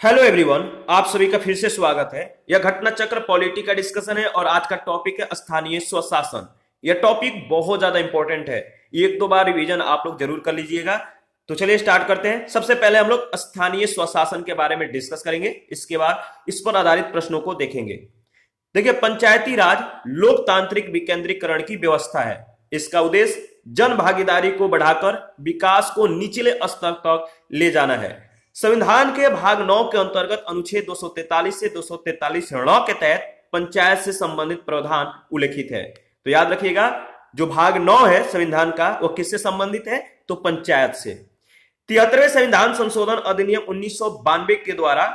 Hello everyone, आप सभी का फिर से स्वागत है। यह घटना चक्र पॉलिटी का डिस्कशन है और आज का टॉपिक है स्थानीय स्वशासन। यह टॉपिक बहुत ज्यादा इंपॉर्टेंट है। एक दो बार रिवीजन आप लोग जरूर कर लीजिएगा। तो चलिए स्टार्ट करते हैं। सबसे पहले हम लोग स्थानीय स्वशासन के बारे में डिस्कस करेंगे, इसके बाद इस पर आधारित प्रश्नों को देखेंगे। देखिए, पंचायती राज लोकतांत्रिक विकेंद्रीकरण की व्यवस्था है। इसका उद्देश्य जन भागीदारी को बढ़ाकर विकास को निचले स्तर तक ले जाना है। संविधान के भाग 9 के अंतर्गत अनुच्छेद 243 से 243 के तहत पंचायत से संबंधित प्रावधान उल्लेखित है। तो याद रखिएगा, जो भाग 9 है संविधान का, वो किससे संबंधित है? तो पंचायत से। 73वें संविधान संशोधन अधिनियम 1992 के द्वारा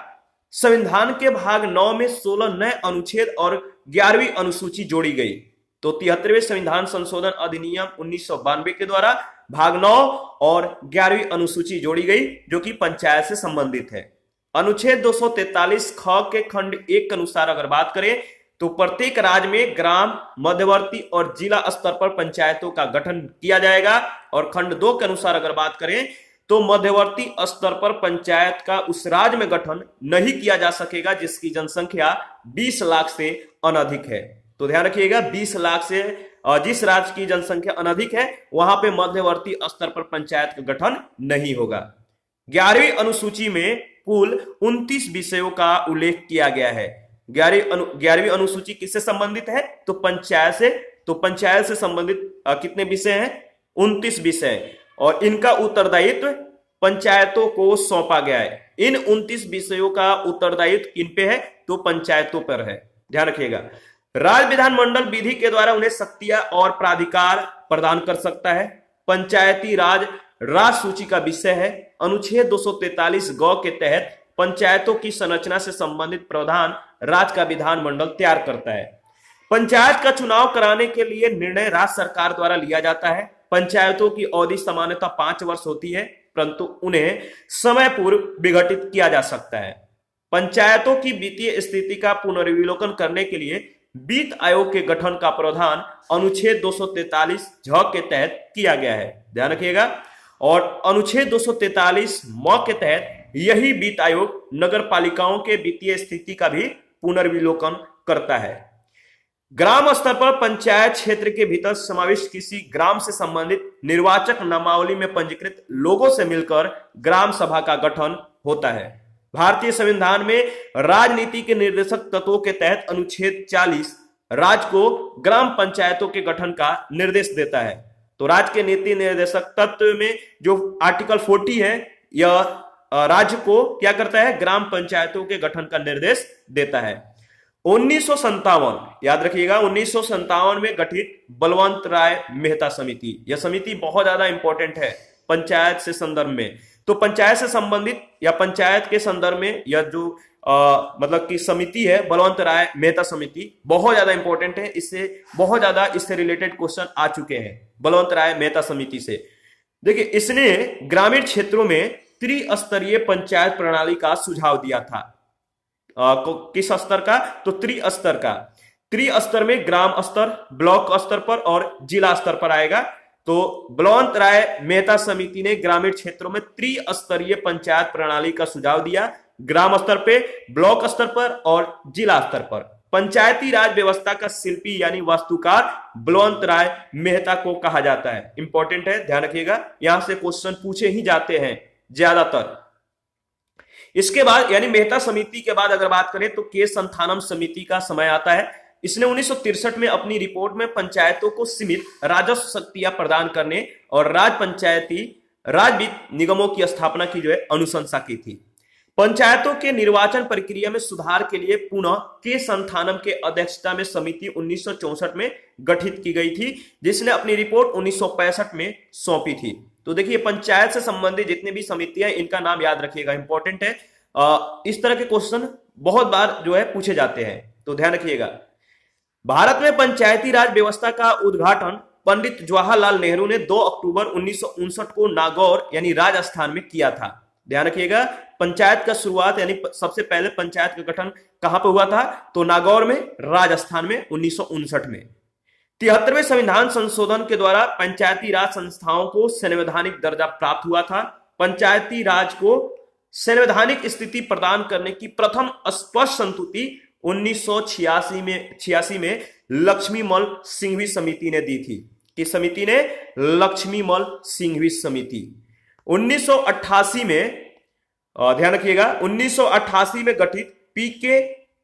संविधान के भाग 9 में 16 नए अनुच्छेद और 11वीं अनुसूची जोड़ी गई। तो 73वें संविधान संशोधन अधिनियम 1992 के द्वारा भाग 9 और 11वीं अनुसूची जोड़ी गई, जो कि पंचायत से संबंधित है। अनुच्छेद 243 ख के खंड 1 के अनुसार अगर बात करें तो प्रत्येक राज्य में ग्राम, मध्यवर्ती और जिला स्तर पर पंचायतों का गठन किया जाएगा। और खंड 2 के अनुसार अगर बात करें तो मध्यवर्ती स्तर पर पंचायत का उस राज्य में गठन नहीं किया जा सकेगा जिसकी जनसंख्या 20 लाख से अनधिक है। तो ध्यान रखिएगा, 20 लाख से जिस राज्य की जनसंख्या अनधिक है वहां पे मध्यवर्ती स्तर पर पंचायत का गठन नहीं होगा। 11वीं अनुसूची में कुल 29 विषयों का उल्लेख किया गया है। 11वीं अनुसूची किससे संबंधित है? तो पंचायत से। तो पंचायत से संबंधित कितने विषय हैं? 29 विषय, और इनका उत्तरदायित्व पंचायतों को सौंपा गया है। इन 29 विषयों का उत्तरदायित्व किन पे है? तो पंचायतों पर है। ध्यान रखिएगा, राज्य विधानमंडल विधि के द्वारा उन्हें शक्तियां और प्राधिकार प्रदान कर सकता है। पंचायती राज राज्य सूची का विषय है। अनुच्छेद 243 ग के तहत पंचायतों की संरचना से संबंधित प्रावधान राज्य का विधानमंडल तैयार करता है। पंचायत का चुनाव कराने के लिए निर्णय राज्य सरकार द्वारा लिया जाता है। पंचायतों की अवधि सामान्यतः 5 वर्ष होती है, परंतु उन्हें समय पूर्व विघटित किया जा सकता है। पंचायतों की वित्तीय स्थिति का पुनर्विलोकन करने के लिए वित्त आयोग के गठन का प्रावधान अनुच्छेद 243 झ के तहत किया गया है। ध्यान रखिएगा, और अनुच्छेद 243 म के तहत यही वित्त आयोग नगर पालिकाओं के वित्तीय स्थिति का भी पुनर्विलोकन करता है। ग्राम स्तर पर पंचायत क्षेत्र के भीतर समाविष्ट किसी ग्राम से संबंधित निर्वाचक नामावली में पंजीकृत लोगों से मिलकर ग्राम सभा का गठन होता है। भारतीय संविधान में राजनीति के निर्देशक तत्वों के तहत अनुच्छेद 40 राज्य को ग्राम पंचायतों के गठन का निर्देश देता है। तो राज्य के नीति निर्देशक तत्व में जो आर्टिकल 40 है, यह राज्य को क्या करता है? ग्राम पंचायतों के गठन का निर्देश देता है। 1957, याद रखिएगा, 1957 में गठित बलवंत राय मेहता समिति। यह समिति बहुत ज्यादा इंपॉर्टेंट है पंचायत से संदर्भ में। तो पंचायत से संबंधित या पंचायत के संदर्भ में यह जो मतलब की समिति है, बलवंत राय मेहता समिति, बहुत ज्यादा इंपॉर्टेंट है। इससे रिलेटेड क्वेश्चन आ चुके हैं बलवंत राय मेहता समिति से। देखिए, इसने ग्रामीण क्षेत्रों में त्रिस्तरीय पंचायत प्रणाली का सुझाव दिया था। किस स्तर का? तो त्रिस्तर का। त्रिस्तर में ग्राम स्तर, ब्लॉक स्तर पर और जिला स्तर पर आएगा। तो बलवंत राय मेहता समिति ने ग्रामीण क्षेत्रों में त्रिस्तरीय पंचायत प्रणाली का सुझाव दिया, ग्राम स्तर पे, ब्लॉक स्तर पर और जिला स्तर पर। पंचायती राज व्यवस्था का शिल्पी यानी वास्तुकार बलवंत राय मेहता को कहा जाता है। इंपॉर्टेंट है, ध्यान रखिएगा, यहां से क्वेश्चन पूछे ही जाते हैं ज्यादातर। इसके बाद यानी मेहता समिति के बाद अगर बात करें तो के संथानम समिति का समय आता है। इसने 1963 में अपनी रिपोर्ट में पंचायतों को सीमित राजस्व शक्तियां प्रदान करने और राज्य वित्त निगमों की स्थापना की जो है अनुशंसा की थी। पंचायतों के निर्वाचन प्रक्रिया में सुधार के लिए पुनः के संथानम के अध्यक्षता में समिति 1964 में गठित की गई थी, जिसने अपनी रिपोर्ट 1965 में सौंपी थी। तो देखिए, पंचायत से संबंधित जितनी भी समितियां, इनका नाम याद रखिएगा, इंपॉर्टेंट है। इस तरह के क्वेश्चन बहुत बार जो है पूछे जाते हैं, तो ध्यान रखिएगा। भारत में पंचायती राज व्यवस्था का उद्घाटन पंडित जवाहरलाल नेहरू ने 2 अक्टूबर 1959 को नागौर यानी राजस्थान में किया था। ध्यान रखिएगा, पंचायत का शुरुआत यानी सबसे पहले पंचायत का गठन कहां पर हुआ था? तो नागौर में, राजस्थान में 1959 में। 73वें संविधान संशोधन के द्वारा पंचायती राज संस्थाओं को संवैधानिक दर्जा प्राप्त हुआ था। पंचायती राज को संवैधानिक स्थिति प्रदान करने की प्रथम स्पष्ट संस्तुति 1986 में लक्ष्मीमल सिंघवी समिति ने दी थी। किस समिति ने? लक्ष्मीमल सिंघवी समिति। 1988 में ध्यान रखिएगा, 1988 में गठित पीके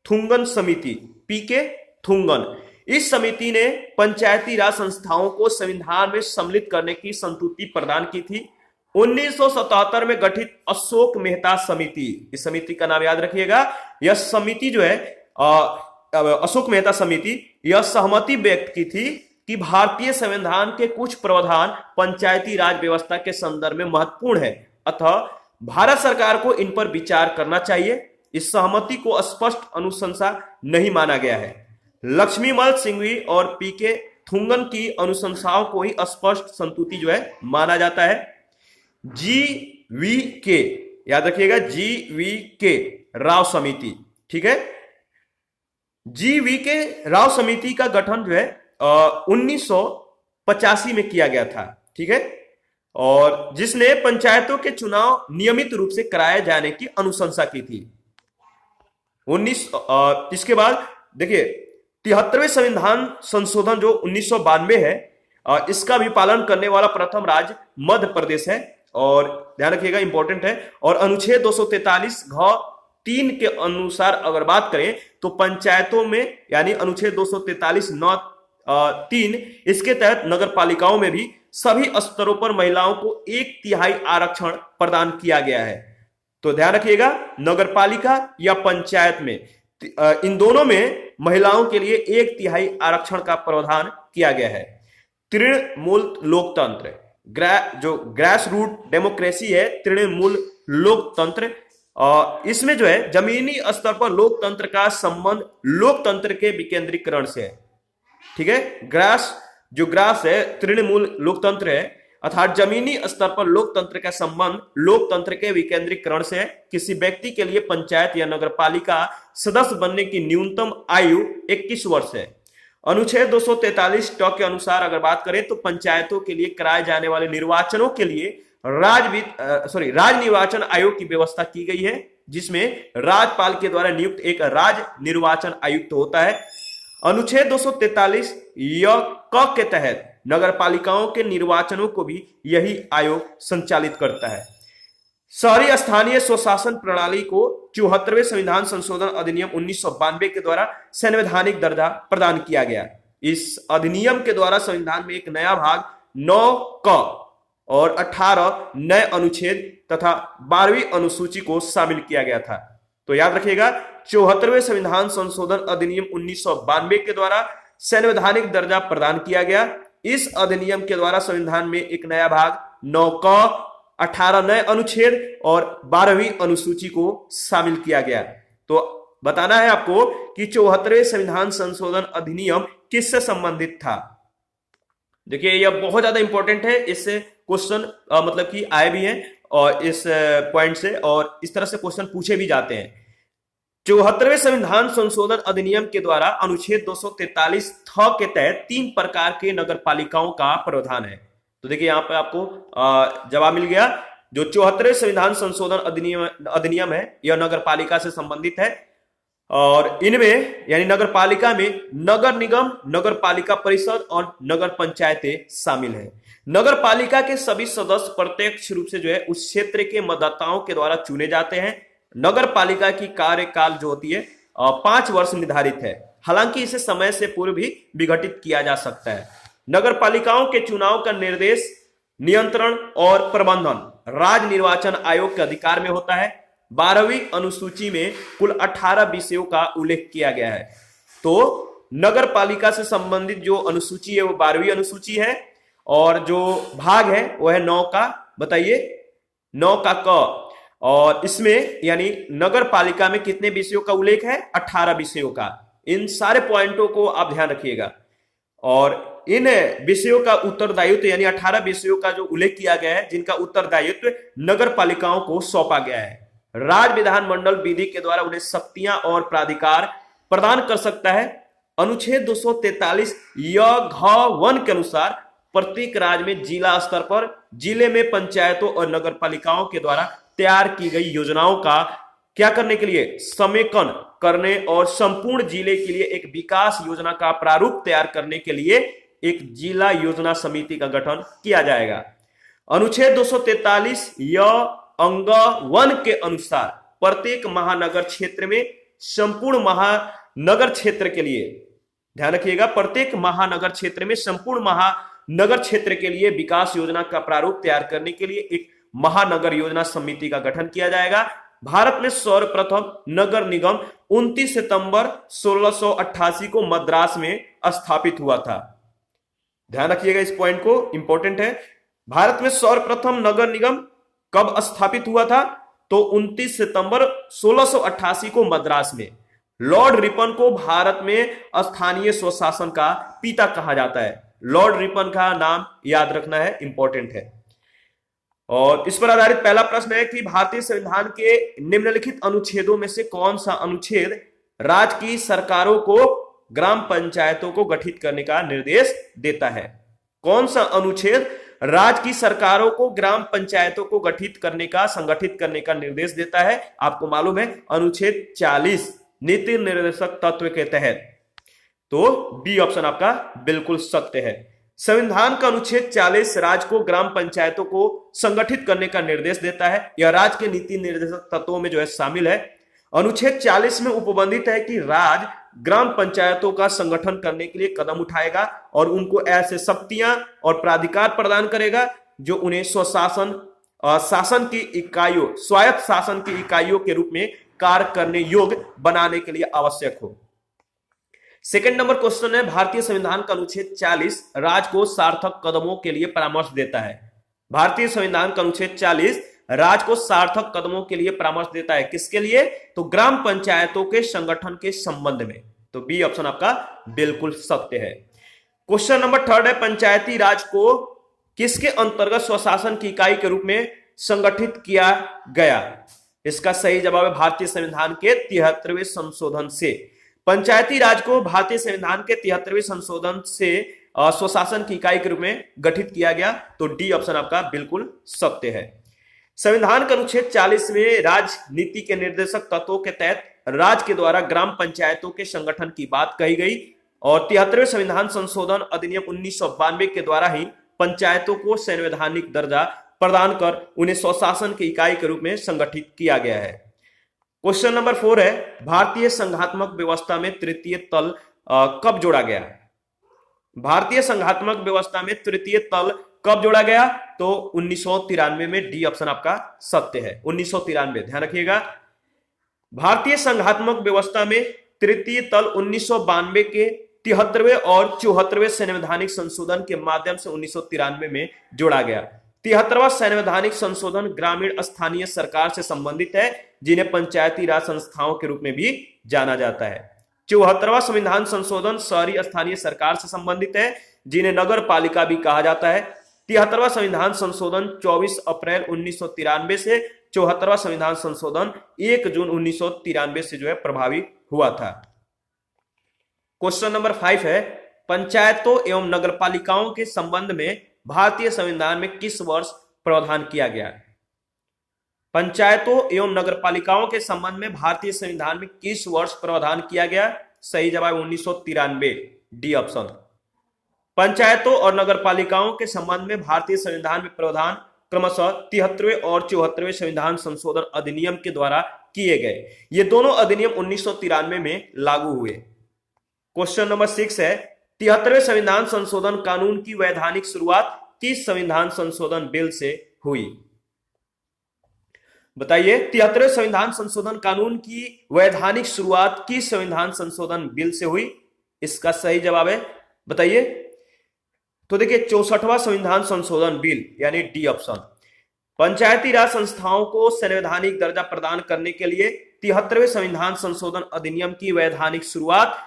थुंगन समिति, पीके थुंगन, इस समिति ने पंचायती राज संस्थाओं को संविधान में सम्मिलित करने की संस्तुति प्रदान की थी। 1977 में गठित अशोक मेहता समिति, इस समिति का नाम याद रखिएगा। यह समिति जो है अशोक मेहता समिति, यह सहमति व्यक्त की थी कि भारतीय संविधान के कुछ प्रावधान पंचायती राज व्यवस्था के संदर्भ में महत्वपूर्ण है, अतः भारत सरकार को इन पर विचार करना चाहिए। इस सहमति को स्पष्ट अनुशंसा नहीं माना गया है। लक्ष्मीमल सिंघवी और पीके थुंगन की अनुशंसाओं को ही स्पष्ट संस्तुति जो है माना जाता है। GVK, याद रखिएगा, GVK राव समिति, ठीक है। GVK राव समिति का गठन जो है 1985 में किया गया था, ठीक है, और जिसने पंचायतों के चुनाव नियमित रूप से कराए जाने की अनुशंसा की थी। इसके बाद देखिए 73वें संविधान संशोधन जो 1992 है, इसका भी पालन करने वाला प्रथम राज्य मध्य प्रदेश है, और ध्यान रखिएगा इंपॉर्टेंट है। और अनुच्छेद 243 घ 3 के अनुसार अगर बात करें तो पंचायतों में, यानी अनुच्छेद 243 9 3, इसके तहत नगर पालिकाओं में भी सभी स्तरों पर महिलाओं को 1/3 आरक्षण प्रदान किया गया है। तो ध्यान रखिएगा, नगर पालिका या पंचायत में, इन दोनों में महिलाओं के लिए 1/3 आरक्षण का प्रावधान किया गया है। तृणमूल लोकतंत्र, जो ग्रास रूट डेमोक्रेसी है, तृणमूल लोकतंत्र, इसमें जो है जमीनी स्तर पर लोकतंत्र का संबंध लोकतंत्र के विकेंद्रीकरण से है, ठीक है। ग्रास है, तृणमूल लोकतंत्र है, अर्थात जमीनी स्तर पर लोकतंत्र का संबंध लोकतंत्र के विकेंद्रीकरण से है। किसी व्यक्ति के लिए पंचायत या नगर पालिका सदस्य बनने की न्यूनतम आयु 21 वर्ष है। अनुच्छेद 243 के अनुसार अगर बात करें तो पंचायतों के लिए कराए जाने वाले निर्वाचनों के लिए राज्य निर्वाचन आयोग की व्यवस्था की गई है, जिसमें राज्यपाल के द्वारा नियुक्त एक राज्य निर्वाचन आयुक्त होता है। अनुच्छेद 243 क के तहत नगर पालिकाओं के निर्वाचनों को भी यही आयोग संचालित करता है। शहरी स्थानीय स्वशासन प्रणाली को 74वें संविधान संशोधन अधिनियम 1992 के द्वारा संवैधानिक दर्जा प्रदान किया गया। इस अधिनियम के द्वारा संविधान में एक नया भाग 9 क और 18 नए अनुच्छेद तथा 12वीं अनुसूची को शामिल किया गया था। तो याद रखिएगा, 74वें संविधान संशोधन अधिनियम 1992 के द्वारा संवैधानिक दर्जा प्रदान किया गया। इस अधिनियम के द्वारा संविधान में एक नया भाग 9 क, 18 नए अनुच्छेद और 12वीं अनुसूची को शामिल किया गया। तो बताना है आपको कि 74वें संविधान संशोधन अधिनियम किससे संबंधित था। देखिए यह बहुत ज्यादा इंपॉर्टेंट है, इससे क्वेश्चन मतलब कि आए भी हैं और इस पॉइंट से, और इस तरह से क्वेश्चन पूछे भी जाते हैं। 74वें संविधान संशोधन अधिनियम के द्वारा अनुच्छेद 243 के तहत 3 प्रकार के नगर पालिकाओं का प्रावधान है। तो देखिए यहां पर आपको जवाब मिल गया। जो 74वें संविधान संशोधन अधिनियम है, यह नगर पालिका से संबंधित है, और इनमें यानी नगर पालिका में नगर निगम, नगर पालिका परिषद और नगर पंचायतें शामिल हैं। नगर पालिका के सभी सदस्य प्रत्यक्ष रूप से जो है उस क्षेत्र के मतदाताओं के द्वारा चुने जाते हैं। नगर पालिका की कार्यकाल जो होती है 5 वर्ष निर्धारित है, हालांकि इसे समय से पूर्व भी विघटित किया जा सकता है। नगर पालिकाओं के चुनाव का निर्देश, नियंत्रण और प्रबंधन राज्य निर्वाचन आयोग के अधिकार में होता है। 12वीं अनुसूची में कुल 18 विषयों का उल्लेख किया गया है। तो नगर पालिका से संबंधित जो अनुसूची है वो 12वीं अनुसूची है, और जो भाग है वो है 9 का, बताइए 9 का क, और इसमें यानी नगर पालिका में कितने विषयों का उल्लेख है? 18 विषयों का। इन सारे पॉइंटों को आप ध्यान रखिएगा, और इन विषयों का उत्तरदायित्व यानी 18 विषयों का जो उल्लेख किया गया है, जिनका उत्तरदायित्व नगर पालिकाओं को सौंपा गया है। राज्य विधानमंडल विधि के द्वारा उन्हें शक्तियां और प्राधिकार प्रदान कर सकता है। अनुच्छेद 243 घ1 के अनुसार प्रत्येक राज्य में जिला स्तर पर जिले में पंचायतों और नगर पालिकाओं के द्वारा तैयार की गई योजनाओं का क्या करने के लिए, समेकन करने और संपूर्ण जिले के लिए एक विकास योजना का प्रारूप तैयार करने के लिए एक जिला योजना समिति का गठन किया जाएगा। अनुच्छेद 243 या अंग 1 के अनुसार प्रत्येक महानगर क्षेत्र में संपूर्ण महानगर क्षेत्र के लिए, ध्यान रखिएगा, प्रत्येक महानगर क्षेत्र में संपूर्ण महानगर क्षेत्र के लिए विकास योजना का प्रारूप तैयार करने के लिए एक महानगर योजना समिति का गठन किया जाएगा। भारत में सर्वप्रथम नगर निगम 29 सितंबर 1688 को मद्रास में स्थापित हुआ था। ध्यान रखिएगा इस पॉइंट को, इंपॉर्टेंट है। भारत में सर्वप्रथम नगर निगम कब स्थापित हुआ था, तो 29 सितंबर 1688 को मद्रास में। लॉर्ड रिपन को भारत में स्थानीय स्वशासन का पिता कहा जाता है। लॉर्ड रिपन का नाम याद रखना है, इंपॉर्टेंट है। और इस पर आधारित पहला प्रश्न है कि भारतीय संविधान के निम्नलिखित अनुच्छेदों में से कौन सा अनुच्छेद राज्य की सरकारों को ग्राम पंचायतों को गठित करने का निर्देश देता है? कौन सा अनुच्छेद राज्य की सरकारों को ग्राम पंचायतों को गठित करने का, संगठित करने का निर्देश देता है? आपको मालूम है, अनुच्छेद 40 नीति निर्देशक तत्व के तहत। तो बी ऑप्शन आपका बिल्कुल सत्य है। संविधान का अनुच्छेद 40 राज्य को ग्राम पंचायतों को संगठित करने का निर्देश देता है। यह राज्य के नीति निर्देशक तत्वों में जो है शामिल है। अनुच्छेद 40 में उपबंधित है कि राज्य ग्राम पंचायतों का संगठन करने के लिए कदम उठाएगा और उनको ऐसे शक्तियां और प्राधिकार प्रदान करेगा जो उन्हें स्वशासन शासन की इकाइयों, स्वायत्त शासन की इकाइयों के रूप में कार्य करने योग्य बनाने के लिए आवश्यक हो। सेकंड नंबर क्वेश्चन है, भारतीय संविधान का अनुच्छेद 40 राज्य को सार्थक कदमों के लिए परामर्श देता है। भारतीय संविधान का अनुच्छेद 40 राज्य को सार्थक कदमों के लिए परामर्श देता है। किसके लिए? तो ग्राम पंचायतों के संगठन के संबंध में। तो बी ऑप्शन आपका बिल्कुल सत्य है। क्वेश्चन नंबर थर्ड है, पंचायती राज को किसके अंतर्गत स्वशासन की इकाई के रूप में संगठित किया गया? इसका सही जवाब है भारतीय संविधान के 73वें संशोधन से। पंचायती राज को भारतीय संविधान के 73वें संशोधन से स्वशासन की इकाई के रूप में गठित किया गया। तो डी ऑप्शन आपका बिल्कुल सत्य है। संविधान का अनुच्छेद 40 में राजनीति के निर्देशक तत्वों के तहत राज्य के द्वारा ग्राम पंचायतों के संगठन की बात कही गई और 73वें संविधान संशोधन अधिनियम 1992 के द्वारा ही पंचायतों को संवैधानिक दर्जा प्रदान कर उन्हें स्वशासन की इकाई के रूप में संगठित किया गया है। क्वेश्चन नंबर 4 है, भारतीय संघात्मक व्यवस्था में तृतीय तल कब जोड़ा गया? भारतीय संघात्मक व्यवस्था में तृतीय तल कब जोड़ा गया? तो 1993 में। डी ऑप्शन आपका सत्य है, 1993। ध्यान रखिएगा, भारतीय संघात्मक व्यवस्था में तृतीय तल 1992 के 73वें और 74वें संवैधानिक संशोधन के माध्यम से 1993 में जोड़ा गया। 73वां संवैधानिक संशोधन ग्रामीण स्थानीय सरकार से संबंधित है, जिन्हें पंचायती राज संस्थाओं के रूप में भी जाना जाता है। 74वां संविधान संशोधन शहरी स्थानीय सरकार से संबंधित है, जिन्हें नगर पालिका भी कहा जाता है। 73वां संविधान संशोधन 24 अप्रैल 1993 से 74वां संविधान संशोधन 1 जून 1993 से जो है प्रभावी हुआ था। क्वेश्चन नंबर 5 है, पंचायतों एवं नगरपालिकाओं के संबंध में भारतीय संविधान में किस वर्ष प्रावधान किया गया? पंचायतों एवं नगरपालिकाओं के संबंध में भारतीय संविधान में किस वर्ष प्रावधान किया गया? सही जवाब 1993। D option. पंचायतों और नगरपालिकाओं के संबंध में भारतीय संविधान में प्रावधान क्रमशः 73वें और 74वें संविधान संशोधन अधिनियम के द्वारा किए गए। ये दोनों अधिनियम 1993 में लागू हुए। क्वेश्चन नंबर 6 है, 73वें संविधान संशोधन कानून की वैधानिक शुरुआत किस संविधान संशोधन बिल से हुई? बताइए, 73वें संविधान संशोधन कानून की वैधानिक शुरुआत किस संविधान संशोधन बिल से हुई? इसका सही जवाब है, बताइए। तो देखिए, 64वां संविधान संशोधन बिल, यानी डी ऑप्शन। पंचायती राज संस्थाओं को संवैधानिक दर्जा प्रदान करने के लिए 73वें संविधान संशोधन अधिनियम की वैधानिक शुरुआत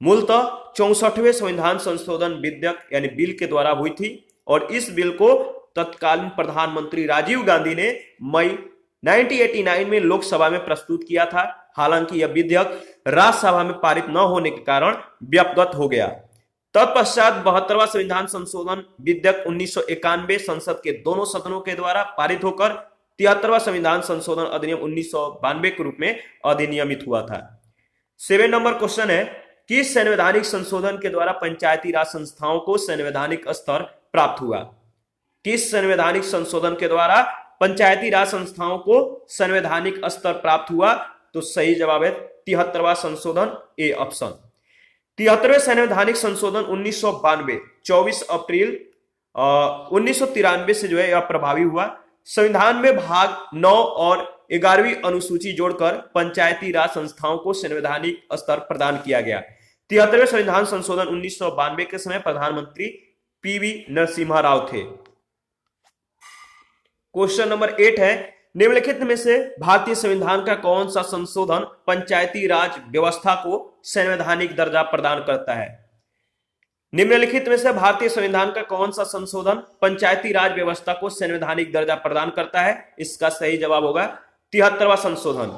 मूलतः 64वें संविधान संशोधन विधेयक यानी बिल के द्वारा हुई थी और इस बिल को तत्कालीन प्रधानमंत्री राजीव गांधी ने मई 1989 में लोकसभा में प्रस्तुत किया था। हालांकि यह विधेयक राज्यसभा में पारित न होने के कारण व्यपगत हो गया। तत्पश्चात 72वां संविधान संशोधन विधेयक 1991 संसद के दोनों सदनों के द्वारा पारित होकर 73वां संविधान संशोधन अधिनियम 1992 के रूप में अधिनियमित हुआ था। 7 नंबर क्वेश्चन है, किस संवैधानिक संशोधन के द्वारा पंचायती राज संस्थाओं को संवैधानिक स्तर प्राप्त हुआ? किस संवैधानिक संशोधन के द्वारा पंचायती राज संस्थाओं को संवैधानिक स्तर प्राप्त हुआ? तो सही जवाब है 73वां संशोधन, ए ऑप्शन। 73वें संवैधानिक संशोधन 1992 24 अप्रैल 1993 से जो है यह प्रभावी हुआ। संविधान में भाग 9 और 11वीं अनुसूची जोड़कर पंचायती राज संस्थाओं को संवैधानिक स्तर प्रदान किया गया। 73वें संविधान संशोधन 1992 के समय प्रधानमंत्री पीवी नरसिम्हा राव थे। क्वेश्चन नंबर 8 है, निम्नलिखित में से भारतीय संविधान का कौन सा संशोधन पंचायती राज व्यवस्था को संवैधानिक दर्जा प्रदान करता है? निम्नलिखित में से भारतीय संविधान का कौन सा संशोधन पंचायती राज व्यवस्था को संवैधानिक दर्जा प्रदान करता है? इसका सही जवाब होगा 73वां संशोधन।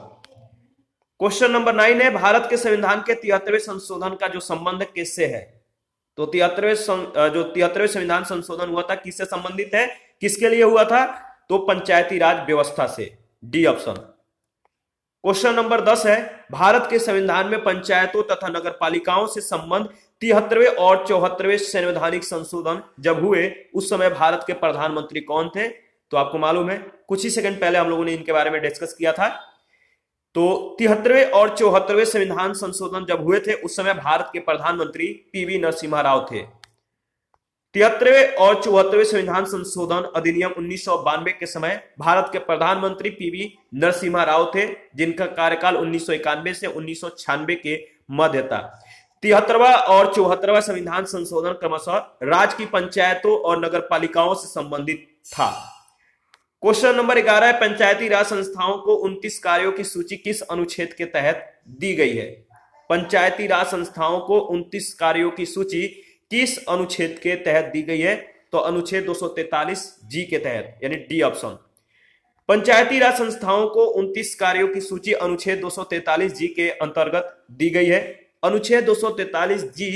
क्वेश्चन नंबर 9 है, भारत के संविधान के 73वें संशोधन का जो संबंध किससे है? तो 73वें संविधान संशोधन हुआ था किससे संबंधित है, किसके लिए हुआ था? तो पंचायती राज व्यवस्था से, डी ऑप्शन। क्वेश्चन नंबर 10 है, भारत के संविधान में पंचायतों तथा नगरपालिकाओं से संबंध 73वें और 74वें संवैधानिक संशोधन जब हुए उस समय भारत के प्रधानमंत्री कौन थे? तो आपको मालूम है, कुछ ही सेकंड पहले हम लोगों ने इनके बारे में डिस्कस किया था। तो 73वें और 74वें संविधान संशोधन जब हुए थे उस समय भारत के प्रधानमंत्री पीवी नरसिम्हा राव थे। 73वें और 74वें संविधान संशोधन अधिनियम 1992 के समय भारत के प्रधानमंत्री पीवी नरसिम्हा राव थे, जिनका कार्यकाल 1991 से 1996 के मध्य था। 73वां और 74वां संविधान संशोधन क्रमशः राज्य की पंचायतों और नगरपालिकाओं से संबंधित था। क्वेश्चन नंबर 11 है, पंचायती राज संस्थाओं को 29 कार्यों की सूची किस अनुच्छेद के तहत दी गई है? पंचायती राज संस्थाओं को 29 कार्यों की सूची किस अनुच्छेद के तहत दी गई है? तो अनुच्छेद 243 जी के तहत, यानी डी ऑप्शन। पंचायती राज संस्थाओं को 29 कार्यों की सूची अनुच्छेद 243 जी के अंतर्गत दी गई है। अनुच्छेद 243 जी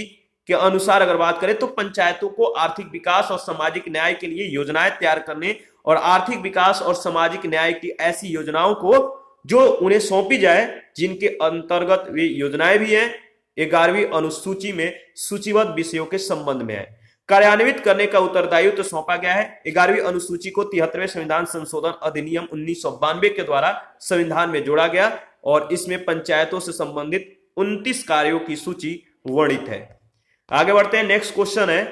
के अनुसार अगर बात करें तो पंचायतों को आर्थिक विकास और सामाजिक न्याय के लिए योजनाएं तैयार करने और आर्थिक विकास और सामाजिक न्याय की ऐसी योजनाओं को जो उन्हें सौंपी जाए जिनके अंतर्गत वे योजनाएं भी हैं 11वीं अनुसूची में सूचीबद्ध विषयों के संबंध में है, कार्यान्वित करने का उत्तरदायित्व तो सौंपा गया है। 11वीं अनुसूची को 73वें संविधान संशोधन अधिनियम 1992 के द्वारा संविधान में जोड़ा गया और इसमें पंचायतों से संबंधित 29 कार्यों की सूची वर्णित है। आगे बढ़ते हैं, नेक्स्ट क्वेश्चन है,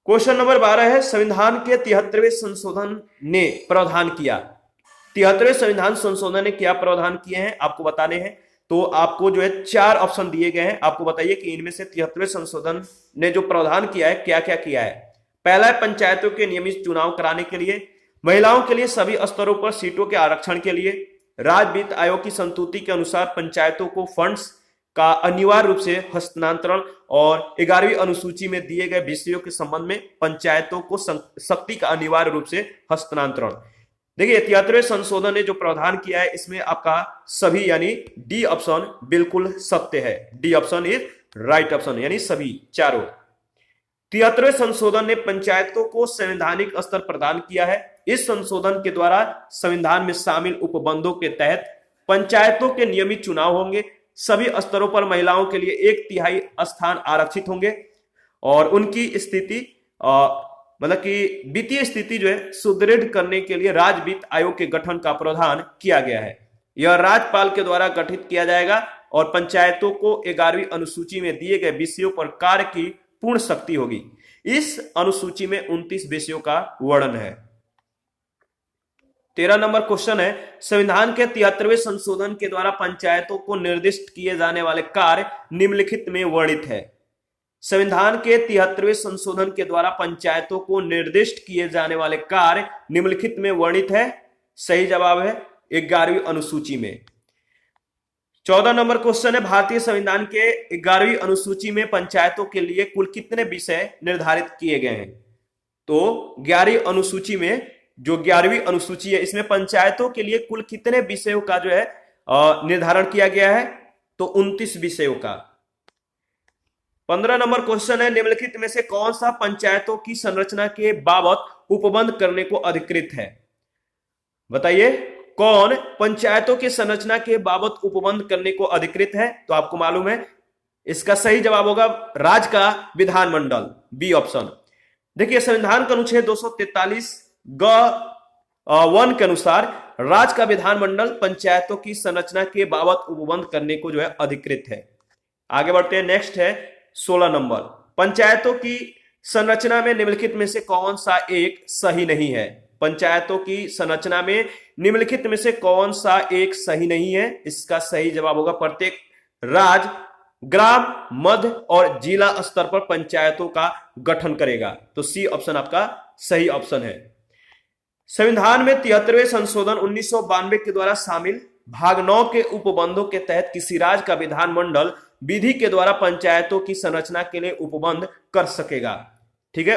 क्वेश्चन नंबर 12 है, संविधान के 73वें संशोधन ने प्रावधान किया। 73वें संविधान संशोधन ने क्या प्रावधान किए हैं आपको बताने हैं। तो आपको जो है 4 ऑप्शन दिए गए हैं, आपको बताइए कि इनमें से 73वें संशोधन ने जो प्रावधान किया है क्या क्या किया है। पहला है पंचायतों के नियमित चुनाव कराने के लिए, महिलाओं के लिए सभी स्तरों पर सीटों के आरक्षण के लिए, राज्य वित्त आयोग की संस्तुति के अनुसार पंचायतों को फंड्स का अनिवार्य रूप से हस्तांतरण और 11वीं अनुसूची में दिए गए विषयों के संबंध में पंचायतों को शक्ति का अनिवार्य रूप से हस्तांतरण। देखिए 73वें संशोधन ने जो प्रावधान किया है इसमें आपका सभी यानी डी ऑप्शन बिल्कुल सत्य है, D option is right option, यानी सभी चारों। 73वें संशोधन ने पंचायतों को संवैधानिक स्तर प्रदान किया है। इस संशोधन के द्वारा संविधान में शामिल उपबंधों के तहत पंचायतों के नियमित चुनाव होंगे, सभी स्तरों पर महिलाओं के लिए 1/3 स्थान आरक्षित होंगे और उनकी स्थिति मतलब कि वित्तीय स्थिति जो है सुदृढ़ करने के लिए राज्य वित्त आयोग के गठन का प्रावधान किया गया है। यह राज्यपाल के द्वारा गठित किया जाएगा और पंचायतों को 11वीं अनुसूची में दिए गए विषयों पर कार्य की पूर्ण शक्ति होगी। इस अनुसूची में 29 विषयों का वर्णन है। 13 नंबर क्वेश्चन है, संविधान के 73वें संशोधन के द्वारा पंचायतों को निर्दिष्ट किए जाने वाले कार्य निम्नलिखित में वर्णित है। संविधान के 73वें संशोधन के द्वारा पंचायतों को निर्दिष्ट किए जाने वाले कार्य निम्नलिखित में वर्णित है। सही जवाब है 11वीं अनुसूची में। 14 नंबर क्वेश्चन है, भारतीय संविधान के 11वीं अनुसूची में पंचायतों के लिए कुल कितने विषय निर्धारित किए गए हैं? तो 11वीं अनुसूची में जो 11वीं अनुसूची है इसमें पंचायतों के लिए कुल कितने विषयों का जो है निर्धारण किया गया है? तो 29 विषयों का। 15 नंबर क्वेश्चन है, निम्नलिखित में से कौन सा पंचायतों की संरचना के बाबत उपबंध करने को अधिकृत है? बताइए कौन पंचायतों की संरचना के बाबत उपबंध करने को अधिकृत है? तो आपको मालूम है इसका सही जवाब होगा राज्य का विधानमंडल, बी ऑप्शन। देखिए संविधान का अनुच्छेद 243 ग 1 के अनुसार राज्य का विधानमंडल पंचायतों की संरचना के बाबत उपबंध करने को जो है अधिकृत है। आगे बढ़ते हैं, नेक्स्ट है 16 नंबर। पंचायतों की संरचना में निम्नलिखित में से कौन सा एक सही नहीं है? पंचायतों की संरचना में निम्नलिखित में से कौन सा एक सही नहीं है? इसका सही जवाब होगा प्रत्येक राज्य ग्राम, मध्य और जिला स्तर पर पंचायतों का गठन करेगा। तो सी ऑप्शन आपका सही ऑप्शन है। संविधान में 73वें संशोधन 1992 के द्वारा शामिल भाग 9 के उपबंधों के तहत किसी राज्य का विधानमंडल विधि के द्वारा पंचायतों की संरचना के लिए उपबंध कर सकेगा। ठीक है,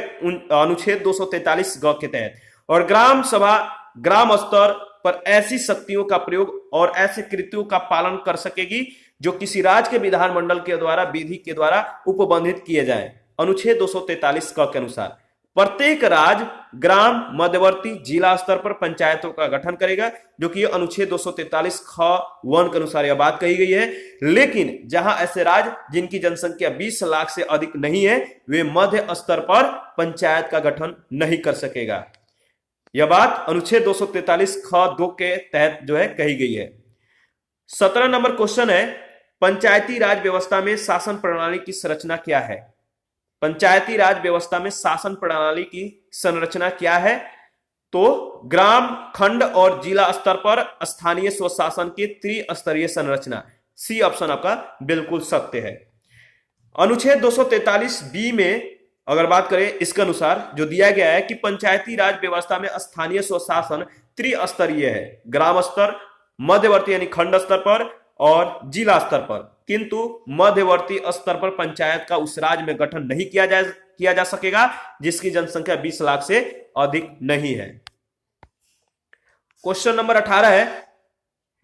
अनुच्छेद 243 ग के तहत। और ग्राम सभा ग्राम स्तर पर ऐसी शक्तियों का प्रयोग और ऐसे कृत्यों का पालन कर सकेगी जो किसी राज्य के विधानमंडल के द्वारा विधि के द्वारा उपबंधित किए जाएं। अनुच्छेद 243 क के अनुसार प्रत्येक राज्य ग्राम, मध्यवर्ती, जिला स्तर पर पंचायतों का गठन करेगा, जो कि अनुच्छेद 243 ख 1 के अनुसार यह बात कही गई है। लेकिन जहां ऐसे राज्य जिनकी जनसंख्या 20 लाख से अधिक नहीं है, वे मध्य स्तर पर पंचायत का गठन नहीं कर सकेगा। यह बात अनुच्छेद 243 ख 2 के तहत जो है कही गई है। 17 नंबर क्वेश्चन है, पंचायती राज व्यवस्था में शासन प्रणाली की संरचना क्या है? पंचायती राज व्यवस्था में शासन प्रणाली की संरचना क्या है? तो ग्राम, खंड और जिला स्तर पर स्थानीय स्वशासन की त्रिस्तरीय संरचना। सी ऑप्शन आपका बिल्कुल सत्य है। अनुच्छेद 243 बी में अगर बात करें, इसके अनुसार जो दिया गया है कि पंचायती राज व्यवस्था में स्थानीय स्वशासन त्रिस्तरीय है, ग्राम स्तर, मध्यवर्ती यानी खंड स्तर पर और जिला स्तर पर, किंतु मध्यवर्ती स्तर पर पंचायत का उस राज्य में गठन नहीं किया जा सकेगा जिसकी जनसंख्या 20 लाख से अधिक नहीं है। क्वेश्चन नंबर 18 है,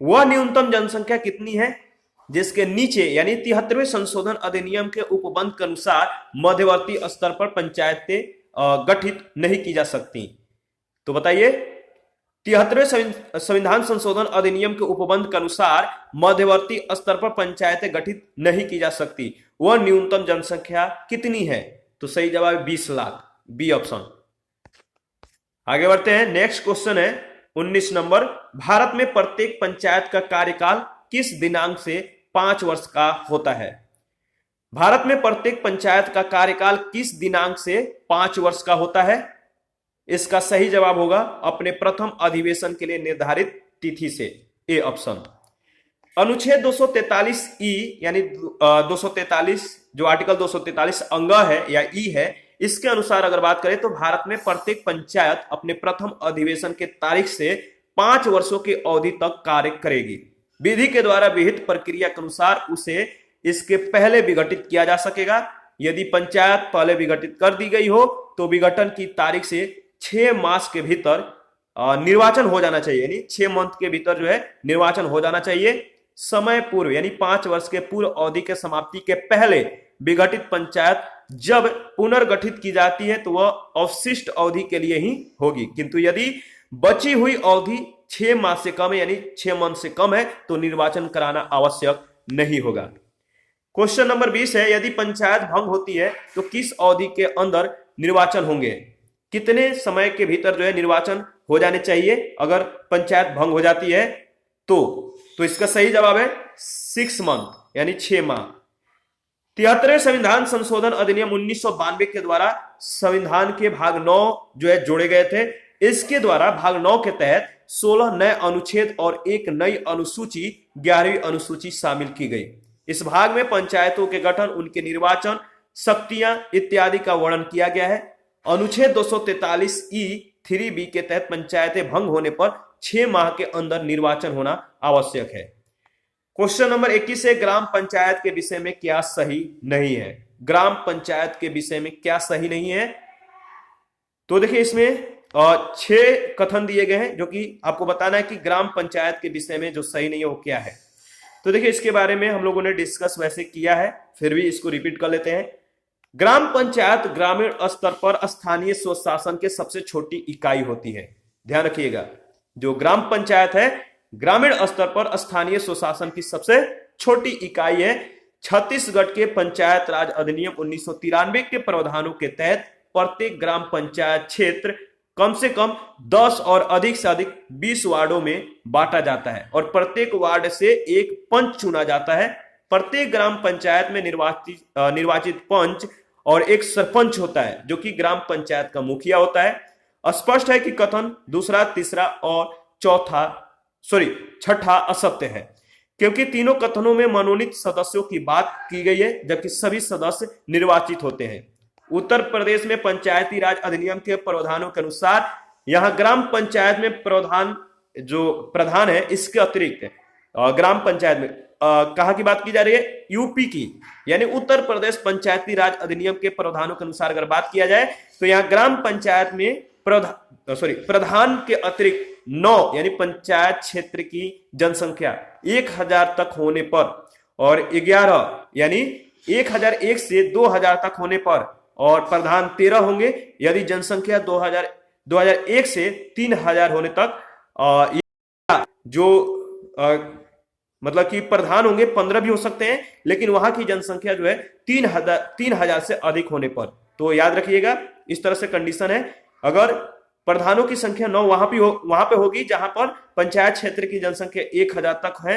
वह न्यूनतम जनसंख्या कितनी है जिसके नीचे यानी 73वें संशोधन अधिनियम के उपबंध के अनुसार मध्यवर्ती स्तर पर पंचायतें गठित नहीं की जा सकती? तो बताइए 73वें संविधान संशोधन अधिनियम के उपबंध के अनुसार मध्यवर्ती स्तर पर पंचायतें गठित नहीं की जा सकती, वह न्यूनतम जनसंख्या कितनी है? तो सही जवाब 20 लाख, बी ऑप्शन। आगे बढ़ते हैं, नेक्स्ट क्वेश्चन है 19 नंबर। भारत में प्रत्येक पंचायत का कार्यकाल किस दिनांक से 5 वर्ष का होता है? भारत में प्रत्येक पंचायत का कार्यकाल किस दिनांक से 5 वर्ष का होता है? इसका सही जवाब होगा अपने प्रथम अधिवेशन के लिए निर्धारित तिथि से, ए ऑप्शन। अनुच्छेद 243 ई यानी 243 जो आर्टिकल 243 अंग है या ई है, इसके अनुसार अगर बात करें तो भारत में प्रत्येक पंचायत अपने प्रथम अधिवेशन के तारीख से 5 वर्षों की अवधि तक कार्य करेगी। विधि के द्वारा विहित प्रक्रिया के अनुसार उसे इसके पहले विघटित किया जा सकेगा। यदि पंचायत पहले विघटित कर दी गई हो तो विघटन की तारीख से 6 मास के भीतर निर्वाचन हो जाना चाहिए, यानी 6 मंथ के भीतर जो है निर्वाचन हो जाना चाहिए। समय पूर्व यानी 5 वर्ष के पूर्व अवधि के समाप्ति के पहले विघटित पंचायत जब पुनर्गठित की जाती है तो वह अवशिष्ट अवधि के लिए ही होगी, किंतु यदि बची हुई अवधि 6 मास से कम है यानी 6 मंथ से कम है तो निर्वाचन कराना आवश्यक नहीं होगा। क्वेश्चन नंबर 20 है, यदि पंचायत भंग होती है तो किस अवधि के अंदर निर्वाचन होंगे? कितने समय के भीतर जो है निर्वाचन हो जाने चाहिए अगर पंचायत भंग हो जाती है? तो इसका सही जवाब है 6 मंथ यानी 6 माह। 73वें संविधान संशोधन अधिनियम 1992 के द्वारा संविधान के भाग 9 जो है जोड़े गए थे। इसके द्वारा भाग 9 के तहत 16 नए अनुच्छेद और एक नई अनुसूची 11वीं अनुसूची शामिल की गई। इस भाग में पंचायतों के गठन, उनके निर्वाचन, शक्तियां इत्यादि का वर्णन किया गया है। अनुच्छेद 243 ई 3B के तहत पंचायतें भंग होने पर 6 माह के अंदर निर्वाचन होना आवश्यक है। क्वेश्चन नंबर 21 है, ग्राम पंचायत के विषय में क्या सही नहीं है? ग्राम पंचायत के विषय में क्या सही नहीं है? तो देखिए इसमें 6 कथन दिए गए हैं जो कि आपको बताना है कि ग्राम पंचायत के विषय में जो सही नहीं है वो क्या है। तो देखिए इसके बारे में हम लोगों ने डिस्कस वैसे किया है, फिर भी इसको रिपीट कर लेते हैं। ग्राम पंचायत ग्रामीण स्तर पर स्थानीय स्वशासन के सबसे छोटी इकाई होती है। ध्यान रखिएगा, जो ग्राम पंचायत है ग्रामीण स्तर पर स्थानीय स्वशासन की सबसे छोटी इकाई है। छत्तीसगढ़ के पंचायत राज अधिनियम 1993 के प्रावधानों के तहत प्रत्येक ग्राम पंचायत क्षेत्र कम से कम 10 और अधिक से अधिक 20 वार्डों में बांटा जाता है और प्रत्येक वार्ड से एक पंच चुना जाता है। प्रत्येक ग्राम पंचायत में निर्वाचित पंच और एक सरपंच होता है जो कि ग्राम पंचायत का मुखिया होता है। स्पष्ट है कि कथन दूसरा, तीसरा और छठा असत्य है, क्योंकि तीनों कथनों में मनोनीत सदस्यों की बात की गई है जबकि सभी सदस्य निर्वाचित होते हैं। उत्तर प्रदेश में पंचायती राज अधिनियम के प्रावधानों के अनुसार यहां ग्राम पंचायत में प्रधान है, इसके अतिरिक्त ग्राम पंचायत में कहां की बात की जा रही है? यूपी की, यानी उत्तर प्रदेश पंचायती राज अधिनियम के प्रावधानों के अनुसार अगर बात किया जाए तो यहां ग्राम पंचायत में प्रधान के अतिरिक्त 9 यानी पंचायत क्षेत्र की जनसंख्या 1000 तक होने पर और 11 यानी 1001 से 2000 तक होने पर और प्रधान 13 होंगे यदि जनसंख्या 2001 से 3000 होने तक। मतलब कि प्रधान होंगे 15 भी हो सकते हैं, लेकिन वहां की जनसंख्या जो है 3000 से अधिक होने पर। तो याद रखिएगा इस तरह से कंडीशन है। अगर प्रधानों की संख्या 9 वहां पे होगी जहां पर पंचायत क्षेत्र की जनसंख्या 1000 तक है,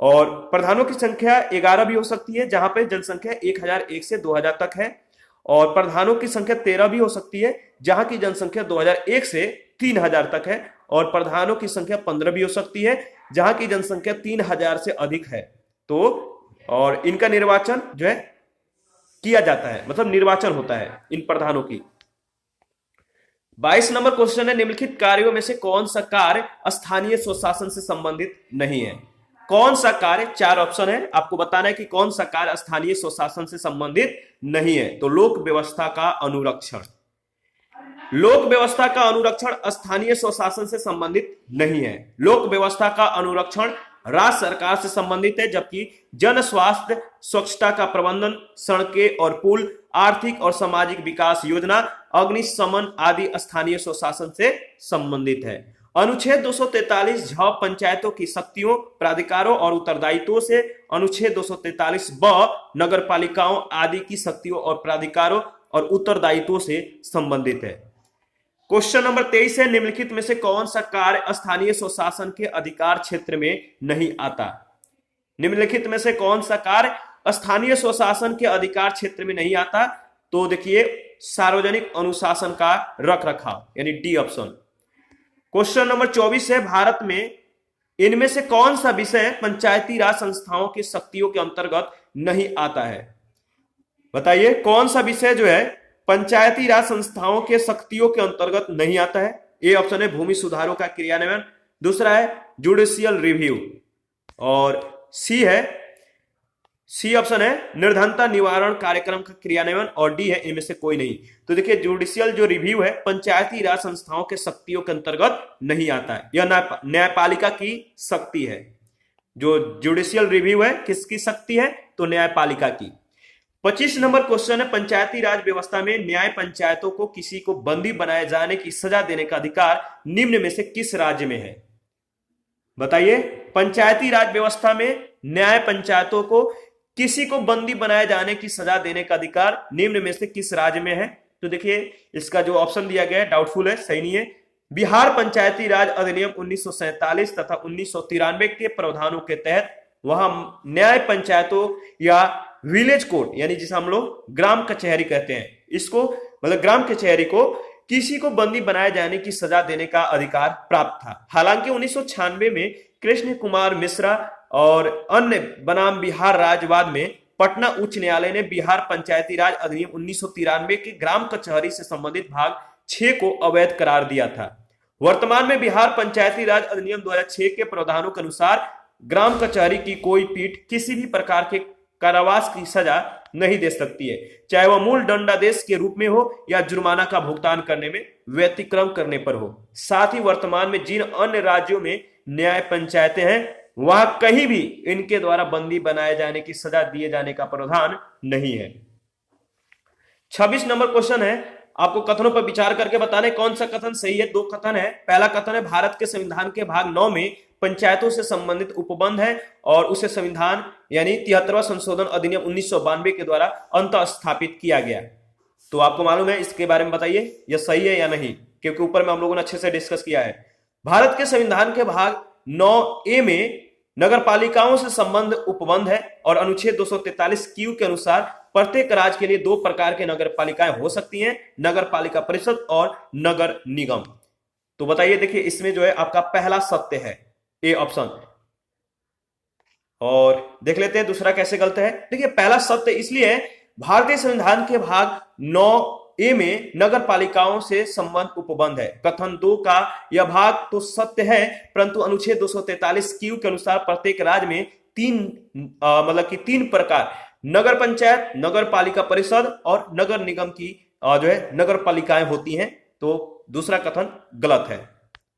और प्रधानों की संख्या 11 भी हो सकती है जहां पे जनसंख्या 1001 से 2000 तक है, और प्रधानों की संख्या 13 भी हो सकती है जहां की जनसंख्या 2001 से 3000 तक है, और प्रधानों की संख्या 15 भी हो सकती है जहां की जनसंख्या 3000 से अधिक है। तो और इनका निर्वाचन जो है किया जाता है, मतलब निर्वाचन होता है इन प्रधानों की। 22 नंबर क्वेश्चन है, निम्नलिखित कार्यों में से कौन सा कार्य स्थानीय स्वशासन से संबंधित नहीं है? कौन सा कार्य, 4 ऑप्शन है, आपको बताना है कि कौन सा कार्य स्थानीय स्वशासन से संबंधित नहीं है। तो लोक व्यवस्था का अनुरक्षण, लोक व्यवस्था का अनुरक्षण स्थानीय स्वशासन से संबंधित नहीं है। लोक व्यवस्था का अनुरक्षण राज्य सरकार से संबंधित है, जबकि जन स्वास्थ्य, स्वच्छता का प्रबंधन, सड़कें और पुल, आर्थिक और सामाजिक विकास योजना, अग्निशमन आदि स्थानीय स्वशासन से संबंधित है। अनुच्छेद 243 झ पंचायतों की शक्तियों, प्राधिकारों और उत्तरदायित्वों से, अनुच्छेद 243 ब नगर पालिकाओं आदि की शक्तियों और प्राधिकारों और उत्तरदायित्वों से संबंधित है। क्वेश्चन नंबर 23 है, निम्नलिखित में से कौन सा कार्य स्थानीय स्वशासन के अधिकार क्षेत्र में नहीं आता? निम्नलिखित में से कौन सा कार्य स्थानीय स्वशासन के अधिकार क्षेत्र में नहीं आता? तो देखिए, सार्वजनिक अनुशासन का रखरखाव, यानी डी ऑप्शन। क्वेश्चन नंबर 24 है, भारत में इनमें से कौन सा विषय पंचायती राज संस्थाओं की शक्तियों के अंतर्गत नहीं आता है? बताइए कौन सा विषय जो है पंचायती राज संस्थाओं के शक्तियों के अंतर्गत नहीं आता है? ए ऑप्शन है भूमि सुधारों का क्रियान्वयन, दूसरा है जुडिशियल रिव्यू, और सी ऑप्शन है निर्धनता निवारण कार्यक्रम का क्रियान्वयन, और डी है इनमें से कोई नहीं। तो देखिए, जुडिशियल जो रिव्यू है पंचायती राज संस्थाओं के शक्तियों के अंतर्गत नहीं आता है, यह न्यायपालिका की शक्ति है। जो जुडिशियल रिव्यू है किसकी शक्ति है? तो न्यायपालिका की। 25 नंबर क्वेश्चन है, पंचायती राज व्यवस्था में न्याय पंचायतों को किसी को बंदी बनाए जाने की सजा देने का अधिकार निम्न में से किस राज्य में है? बताइए, पंचायती राज व्यवस्था में न्याय पंचायतों को किसी को बंदी बनाए जाने की सजा देने का अधिकार निम्न में से किस राज्य में है? तो देखिए, इसका जो ऑप्शन दिया गया है डाउटफुल है, सही नहीं है। बिहार पंचायती राज अधिनियम 1947 तथा 1993 के प्रावधानों के तहत वहां न्याय पंचायतों या विलेज कोर्ट, यानी जिसे हम लोग ग्राम कचहरी कहते हैं, इसको मतलब ग्राम कचहरी को किसी को बंदी बनाए जाने की सजा देने का अधिकार प्राप्त था। हालांकि 1996 में कृष्ण कुमार मिश्रा और अन्य बनाम बिहार राज्यवाद में पटना उच्च न्यायालय ने बिहार पंचायती राज अधिनियम 1993 के ग्राम कचहरी से संबंधित भाग 6 को अवैध करार दिया था। वर्तमान में बिहार पंचायती राज अधिनियम 2006 के प्रावधानों के अनुसार ग्राम कचहरी की कोई पीठ किसी भी प्रकार के कारावास की सजा नहीं दे सकती है, चाहे वह मूल दंडादेश के रूप में हो या जुर्माना का भुगतान करने में व्यतिक्रम करने पर हो। साथ ही वर्तमान में जिन अन्य राज्यों में न्याय पंचायतें हैं वहां कहीं भी इनके द्वारा बंदी बनाए जाने की सजा दिए जाने का प्रावधान नहीं है। 26 नंबर क्वेश्चन है, आपको कथनों पर विचार करके बताना है कौन सा कथन सही है। दो कथन है। पहला कथन है भारत के संविधान के भाग 9 में पंचायतों से संबंधित उपबंध है और उसे संविधान यानी 73वां संशोधन अधिनियम 1992 के द्वारा अंतः स्थापित किया गया। तो आपको मालूम है, इसके बारे में बताइए यह सही है या नहीं, क्योंकि ऊपर में हम लोगों ने अच्छे से डिस्कस किया है। भारत के संविधान के भाग 9A में नगर पालिकाओं से संबंध उपबंध है और अनुच्छेद 243 क्यू के अनुसार प्रत्येक राज्य के लिए दो प्रकार के नगर पालिकाएं हो सकती हैं, नगर पालिका परिषद और नगर निगम। तो बताइए, देखिए इसमें जो है आपका पहला सत्य है, ए ऑप्शन। और देख लेते हैं दूसरा कैसे गलत है। देखिए पहला सत्य इसलिए है, भारतीय संविधान के भाग 9A में नगर पालिकाओं से संबंध उपबंध है। कथन 2 का यह भाग तो सत्य है, परंतु अनुच्छेद 243 क्यू के अनुसार प्रत्येक राज्य में तीन प्रकार नगर पंचायत, नगर पालिका परिषद और नगर निगम की जो है नगर पालिकाएं होती हैं। तो दूसरा कथन गलत है।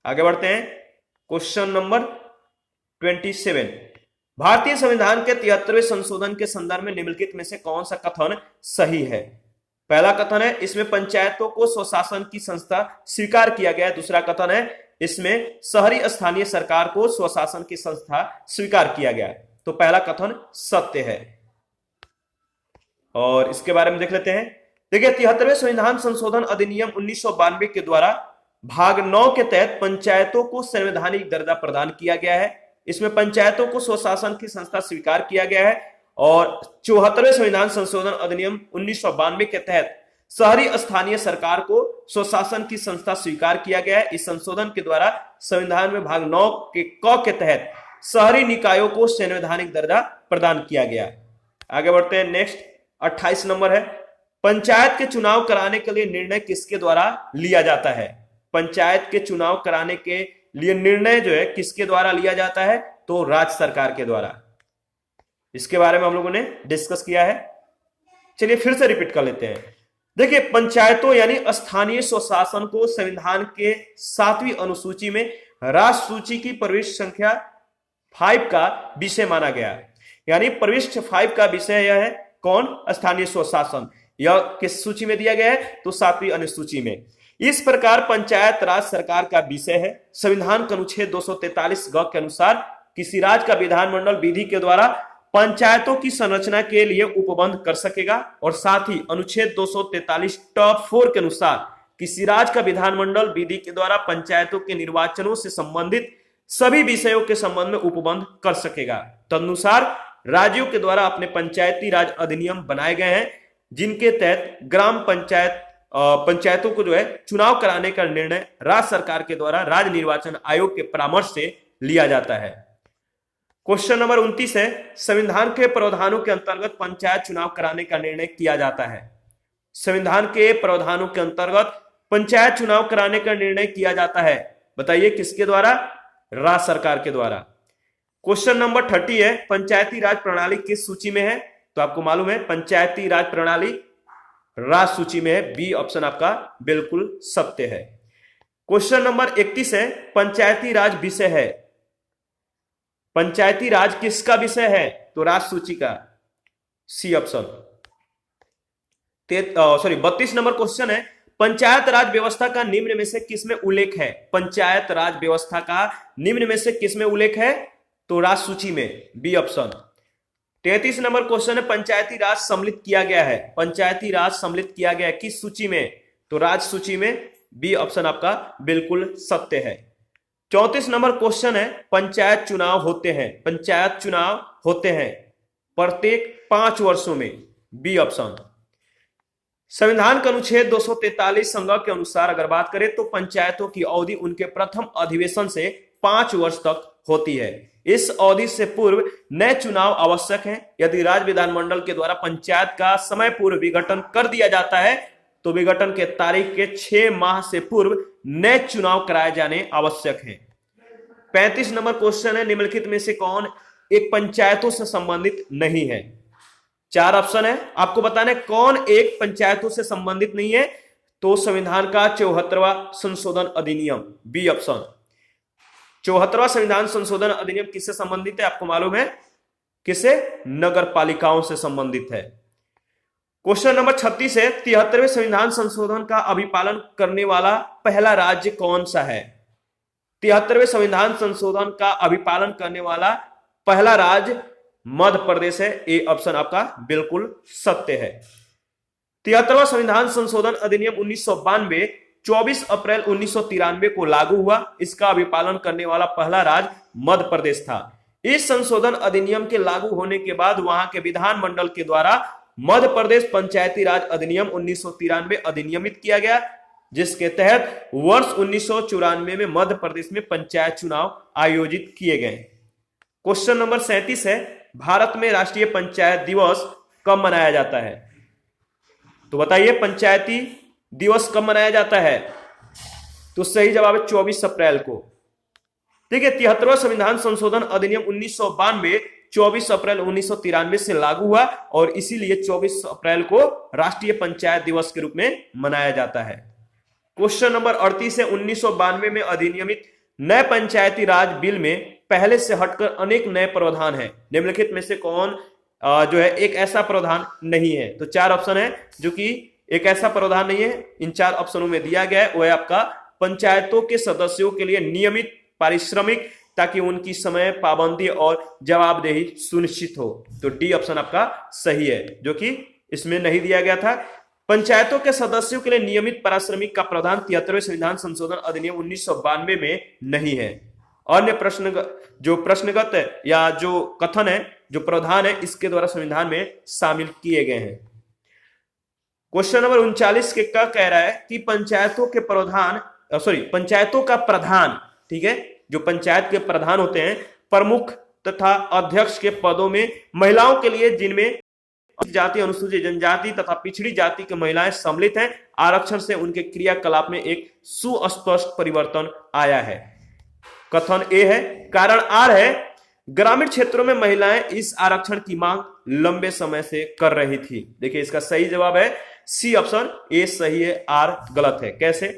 आगे बढ़ते हैं, क्वेश्चन नंबर 27। भारतीय संविधान के 73वें संशोधन के संदर्भ में निम्नलिखित में से कौन सा कथन सही है। पहला कथन है इसमें पंचायतों को स्वशासन की संस्था स्वीकार किया गया है। दूसरा कथन है इसमें शहरी स्थानीय सरकार को स्वशासन की संस्था स्वीकार किया गया है। तो पहला कथन सत्य है। और इसके बारे में देख लेते हैं। देखिए 73वें संविधान संशोधन अधिनियम 1992 के द्वारा भाग 9 के तहत पंचायतों को संवैधानिक दर्जा प्रदान किया गया है। इसमें पंचायतों को स्वशासन की संस्था स्वीकार किया गया है। और 74वें संविधान संशोधन अधिनियम 1992 के तहत शहरी स्थानीय सरकार को स्वशासन की संस्था स्वीकार किया गया है। इस संशोधन के द्वारा संविधान में भाग 9 के क के तहत शहरी निकायों को संवैधानिक दर्जा प्रदान किया गया। आगे बढ़ते हैं, नेक्स्ट 28 नंबर है, पंचायत के चुनाव कराने के लिए निर्णय किसके द्वारा लिया जाता है। पंचायत के चुनाव कराने के लिए निर्णय जो है किसके द्वारा लिया जाता है, तो राज्य सरकार के द्वारा। इसके बारे में हम लोगों ने डिस्कस किया है। चलिए फिर से रिपीट कर लेते हैं। देखिए पंचायतों यानी स्थानीय स्वशासन को संविधान के 7वीं अनुसूची में राष्ट्र सूची की प्रविष्टि संख्या 5 का विषय माना गया है। यानी प्रविष्टि 5 का विषय यह है कौन, स्थानीय स्वशासन। यह किस सूची में दिया गया है, तो 7वीं अनुसूची में। इस प्रकार पंचायत राज सरकार का विषय है। संविधान के अनुच्छेद 243 ग के अनुसार किसी राज्य का विधानमंडल विधि के द्वारा पंचायतों की संरचना के लिए उपबंध कर सकेगा। और साथ ही अनुच्छेद 243 टॉप 4 के अनुसार किसी राज्य का विधानमंडल विधि के द्वारा पंचायतों के निर्वाचनों से संबंधित सभी विषयों के संबंध में उपबंध कर सकेगा। तदनुसार राज्यों के द्वारा अपने पंचायती राज अधिनियम बनाए गए हैं, जिनके तहत ग्राम पंचायतों को जो है चुनाव कराने का निर्णय राज्य सरकार के द्वारा राज्य निर्वाचन आयोग के परामर्श से लिया जाता है। क्वेश्चन नंबर 29 है, संविधान के प्रावधानों के अंतर्गत पंचायत चुनाव कराने का निर्णय किया जाता है। संविधान के प्रावधानों के अंतर्गत पंचायत चुनाव कराने का निर्णय किया जाता है। बताइए किसके द्वारा, राज्य सरकार के द्वारा। क्वेश्चन नंबर 30 है, पंचायती राज प्रणाली किस सूची में है। तो आपको मालूम है पंचायती राज प्रणाली राज्य सूची में है। बी ऑप्शन आपका बिल्कुल सत्य है। क्वेश्चन नंबर 31 है, पंचायती राज विषय है। पंचायती राज किसका विषय है, तो राज्य सूची का, सी ऑप्शन। 32 नंबर क्वेश्चन है, पंचायत राज व्यवस्था का निम्न में से किसमें उल्लेख है। पंचायत राज व्यवस्था का निम्न में से किसमें उल्लेख है, तो राज्य सूची में, बी ऑप्शन। 33 नंबर क्वेश्चन है, पंचायती राज सम्मिलित किया गया है। पंचायती राज सम्मिलित किया गया है किस सूची में, तो राज्य सूची में, बी ऑप्शन आपका बिल्कुल सत्य है। 34 नंबर क्वेश्चन है, पंचायत चुनाव होते हैं। पंचायत चुनाव होते हैं प्रत्येक 5 वर्षों में, बी ऑप्शन। संविधान का अनुच्छेद 243 संज्ञा के अनुसार अगर बात करें तो पंचायतों की अवधि उनके प्रथम अधिवेशन से 5 वर्ष तक होती है। इस अवधि से पूर्व नए चुनाव आवश्यक हैं। यदि राज्य विधानमंडल के द्वारा पंचायत का समय पूर्व विघटन कर दिया जाता है तो विघटन के तारीख के 6 माह से पूर्व नए चुनाव कराए जाने आवश्यक हैं। 35 नंबर क्वेश्चन है, निम्नलिखित में से कौन एक पंचायतों से संबंधित नहीं है। 4 ऑप्शन है, आपको बताना है कौन एक पंचायतों से संबंधित नहीं है, तो संविधान का 74वां संशोधन अधिनियम, बी ऑप्शन। 74वां संविधान संशोधन अधिनियम किससे संबंधित है, आपको मालूम है, किसे, नगर पालिकाओं से संबंधित है। क्वेश्चन नंबर 36 है, 73वें संविधान संशोधन का अभिपालन करने वाला पहला राज्य कौन सा है? 73वें संविधान संशोधन का अभिपालन करने वाला पहला राज्य मध्य प्रदेश है। ए ऑप्शन आपका बिल्कुल सत्य है। 73वां संविधान संशोधन अधिनियम 1992 24 अप्रैल 1993 को लागू हुआ। इसका अभिपालन करने वाला पहला राज्य मध्य प्रदेश था। इस संशोधन अधिनियम के लागू होने के बाद वहां के विधानमंडल के द्वारा मध्य प्रदेश पंचायती राज अधिनियम 1993 अधिनियमित किया गया, जिसके तहत वर्ष 1994 में मध्य प्रदेश में पंचायत चुनाव आयोजित किए गए। क्वेश्चन नंबर 37 है, भारत में राष्ट्रीय पंचायत दिवस कब मनाया जाता है? तो बताइए पंचायती दिवस कब मनाया जाता है? तो सही जवाब है 24 अप्रैल को। ठीक है, 73वां संविधान संशोधन अधिनियम 1992 24 अप्रैल 1993 से लागू हुआ और इसीलिए 24 अप्रैल को राष्ट्रीय पंचायत दिवस के रूप में मनाया जाता है। क्वेश्चन नंबर 38 है, 1992 में अधिनियमित नए पंचायती राज बिल में पहले से हटकर अनेक नए प्रावधान हैं। निम्नलिखित में से कौन जो है एक ऐसा प्रावधान नहीं है? तो 4 ऑप्शन है जो कि एक ऐसा प्रावधान नहीं है। इन 4 ऑप्शनों में दिया गया है वो है आपका पंचायतों के सदस्यों के लिए नियमित पारिश्रमिक, ताकि उनकी समय पाबंदी और जवाबदेही सुनिश्चित हो। तो डी ऑप्शन आपका सही है, जो कि इसमें नहीं दिया गया था। पंचायतों के सदस्यों के लिए नियमित पारिश्रमिक का प्रावधान 73वें संविधान संशोधन अधिनियम 1992 में नहीं है। अन्य प्रश्नगत या जो कथन है, जो प्रावधान है, इसके द्वारा संविधान में शामिल किए गए हैं। क्वेश्चन नंबर 39 के क्या कह रहा है कि पंचायतों का प्रधान, ठीक है, जो पंचायत के प्रधान होते हैं, प्रमुख तथा अध्यक्ष के पदों में महिलाओं के लिए जिनमें जाति, अनुसूचित जनजाति तथा पिछड़ी जाति की महिलाएं सम्मिलित हैं, आरक्षण से उनके क्रियाकलाप में एक सुस्पष्ट परिवर्तन आया है। कथन ए है। कारण आर है, ग्रामीण क्षेत्रों में महिलाएं इस आरक्षण की मांग लंबे समय से कर रही थी। देखिए इसका सही जवाब है सी ऑप्शन, ए सही है, आर गलत है। कैसे?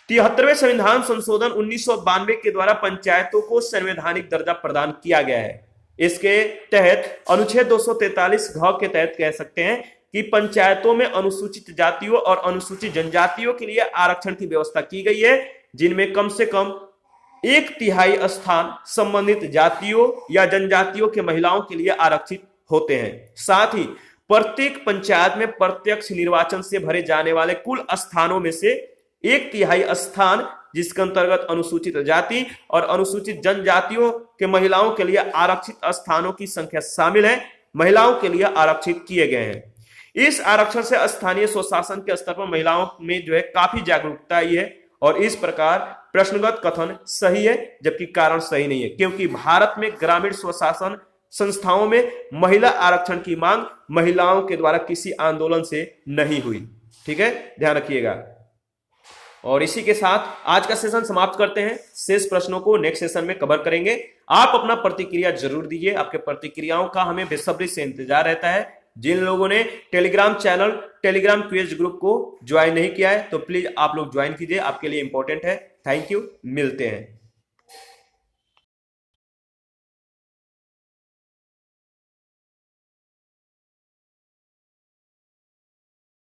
73वें संविधान संशोधन 1992 के द्वारा पंचायतों को संवैधानिक दर्जा प्रदान किया गया है। इसके तहत अनुच्छेद 243 घ के तहत कह सकते हैं कि पंचायतों में अनुसूचित जातियों और अनुसूचित जनजातियों के लिए आरक्षण की व्यवस्था की गई है, जिनमें कम से कम 1/3 स्थान संबंधित जातियों या जनजातियों के महिलाओं के लिए आरक्षित होते हैं। साथ ही प्रत्येक पंचायत में प्रत्यक्ष निर्वाचन से भरे जाने वाले कुल स्थानों में से 1/3 स्थान, जिसके अंतर्गत अनुसूचित जाति और अनुसूचित जनजातियों के महिलाओं के लिए आरक्षित स्थानों की संख्या शामिल है, महिलाओं के लिए आरक्षित किए गए हैं। इस आरक्षण से स्थानीय स्वशासन के स्तर पर महिलाओं में जो है काफी जागरूकता आई है और इस प्रकार प्रश्नगत कथन सही है, जबकि कारण सही नहीं है, क्योंकि भारत में ग्रामीण स्वशासन संस्थाओं में महिला आरक्षण की मांग महिलाओं के द्वारा किसी आंदोलन से नहीं हुई। ठीक है, ध्यान रखिएगा। और इसी के साथ आज का सेशन समाप्त करते हैं। शेष प्रश्नों को नेक्स्ट सेशन में कवर करेंगे। आप अपना प्रतिक्रिया जरूर दीजिए, आपके प्रतिक्रियाओं का हमें बेसब्री से इंतजार रहता है। जिन लोगों ने Telegram channel, Telegram quiz group को ज्वाइन नहीं किया है तो प्लीज आप लोग ज्वाइन कीजिए, आपके लिए इंपॉर्टेंट है। थैंक यू, मिलते हैं।